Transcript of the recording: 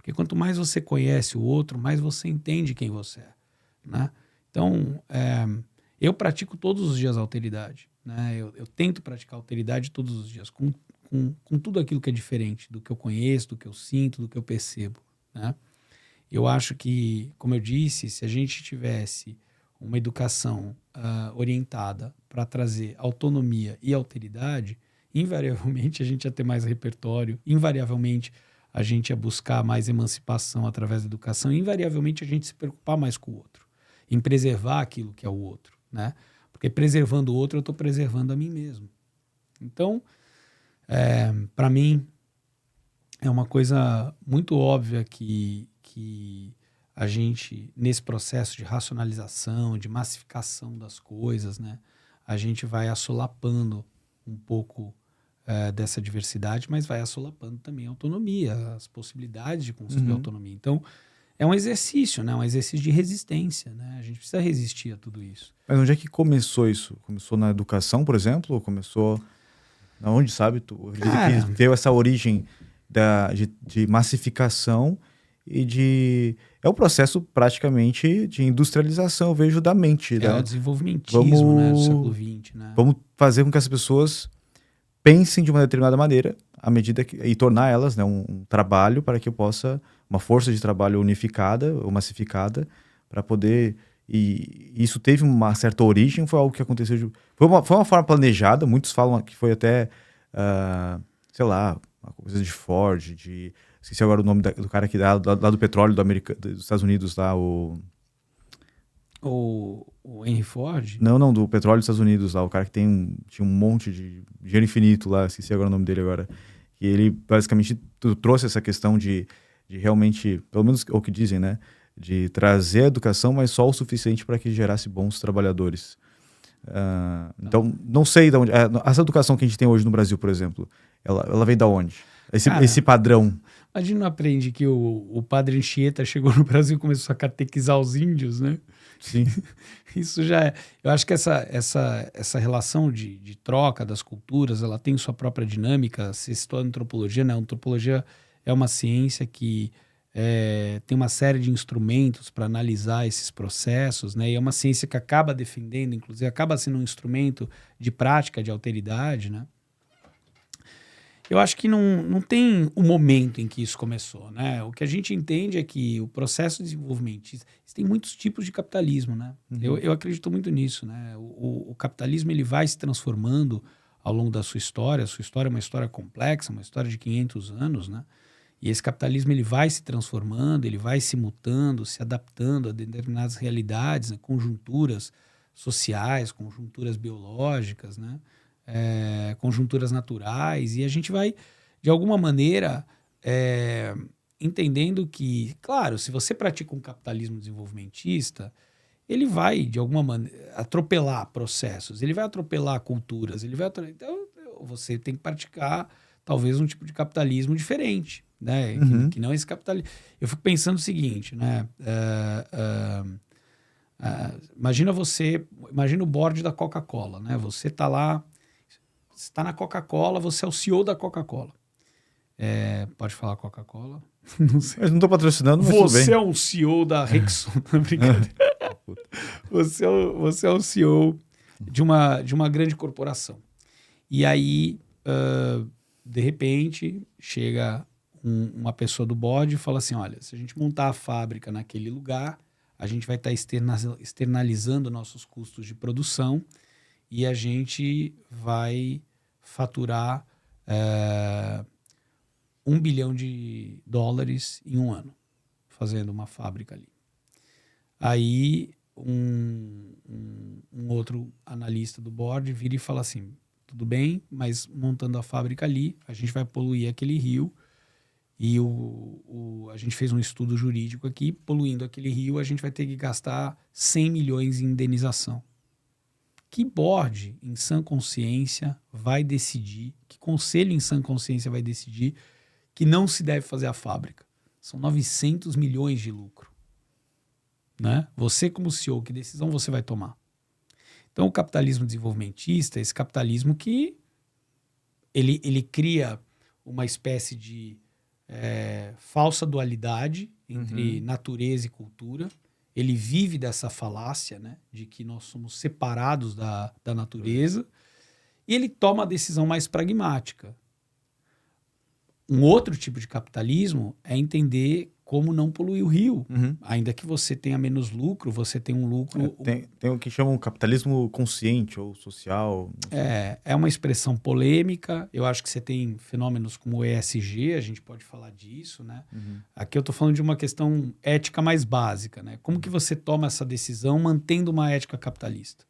Porque quanto mais você conhece o outro, mais você entende quem você é, né? Então, eu pratico todos os dias a alteridade, né? Eu tento praticar a alteridade todos os dias, com tudo aquilo que é diferente do que eu conheço, do que eu sinto, do que eu percebo, né? Eu acho que, como eu disse, se a gente tivesse uma educação orientada para trazer autonomia e alteridade, invariavelmente a gente ia ter mais repertório, invariavelmente a gente ia buscar mais emancipação através da educação, invariavelmente a gente se preocupar mais com o outro, em preservar aquilo que é o outro, né? Porque preservando o outro, eu estou preservando a mim mesmo. Então, para mim, é uma coisa muito óbvia que a gente, nesse processo de racionalização, de massificação das coisas, né, a gente vai assolapando um pouco dessa diversidade, mas vai assolapando também a autonomia, as possibilidades de construir autonomia. Então, é um exercício, né, um exercício de resistência, né? A gente precisa resistir a tudo isso. Mas onde é que começou isso? Começou na educação, por exemplo? Ou começou... Onde, sabe? Tu acredita que veio essa origem de massificação e de... É um processo praticamente de industrialização, eu vejo, da mente. É o desenvolvimentismo, né, do século XX, né? Vamos fazer com que as pessoas pensem de uma determinada maneira à medida que, e tornar elas, né, um trabalho para que eu possa... Uma força de trabalho unificada ou massificada para poder... E isso teve uma certa origem, foi algo que aconteceu... Foi uma forma planejada, muitos falam que foi até, sei lá, uma coisa de Ford, esqueci agora o nome do cara que dá lá do petróleo dos Estados Unidos, lá, o Henry Ford? Não, do petróleo dos Estados Unidos, lá, o cara que tinha um monte de dinheiro infinito lá, esqueci agora o nome dele agora. E ele basicamente trouxe essa questão de realmente, pelo menos o que dizem, né? De trazer a educação, mas só o suficiente para que gerasse bons trabalhadores. Então, não sei de onde... essa educação que a gente tem hoje no Brasil, por exemplo, ela vem de onde? Esse padrão. A gente não aprende que o padre Anchieta chegou no Brasil e começou a catequizar os índios, né? Sim. Isso já é... Eu acho que essa relação de troca das culturas, ela tem sua própria dinâmica. Você citou a antropologia, né? A antropologia é uma ciência que tem uma série de instrumentos para analisar esses processos, né? E é uma ciência que acaba defendendo, inclusive, acaba sendo um instrumento de prática de alteridade, né? Eu acho que não tem o momento em que isso começou, né? O que a gente entende é que o processo de desenvolvimento... Tem muitos tipos de capitalismo, né? Eu acredito muito nisso, né? O capitalismo ele vai se transformando ao longo da sua história. A sua história é uma história complexa, uma história de 500 anos, né? E esse capitalismo ele vai se transformando, ele vai se mutando, se adaptando a determinadas realidades, né? Conjunturas sociais, conjunturas biológicas, né? Conjunturas naturais, e a gente vai, de alguma maneira, entendendo que, claro, se você pratica um capitalismo desenvolvimentista, ele vai, de alguma maneira, atropelar processos, ele vai atropelar culturas, então você tem que praticar talvez um tipo de capitalismo diferente, né? Que não esse capitalismo. Eu fico pensando o seguinte, né? Imagina o board da Coca-Cola, né? Você está lá, você está na Coca-Cola, você é o CEO da Coca-Cola. Pode falar Coca-Cola? Não sei. Mas não estou patrocinando, mas você tudo bem. É um CEO da Rexona, brincadeira. Você é o CEO de uma grande corporação. E aí, de repente, chega uma pessoa do board e fala assim, olha, se a gente montar a fábrica naquele lugar, a gente vai estar externalizando nossos custos de produção e a gente vai faturar $1 bilhão em um ano, fazendo uma fábrica ali. Aí um outro analista do board vira e fala assim, tudo bem, mas montando a fábrica ali, a gente vai poluir aquele rio e a gente fez um estudo jurídico aqui, poluindo aquele rio, a gente vai ter que gastar 100 milhões em indenização. Que board em sã consciência vai decidir, que conselho em sã consciência vai decidir que não se deve fazer a fábrica? São 900 milhões de lucro. Né? Você como CEO, que decisão você vai tomar? Então o capitalismo desenvolvimentista, esse capitalismo que ele cria uma espécie de falsa dualidade entre natureza e cultura. Ele vive dessa falácia, né, de que nós somos separados da natureza, e ele toma a decisão mais pragmática. Um outro tipo de capitalismo é entender como não poluir o rio. Ainda que você tenha menos lucro, você tem um lucro... Tem o que chamam capitalismo consciente ou social. É uma expressão polêmica. Eu acho que você tem fenômenos como o ESG, a gente pode falar disso, né? Aqui eu estou falando de uma questão ética mais básica, né? Como que você toma essa decisão mantendo uma ética capitalista?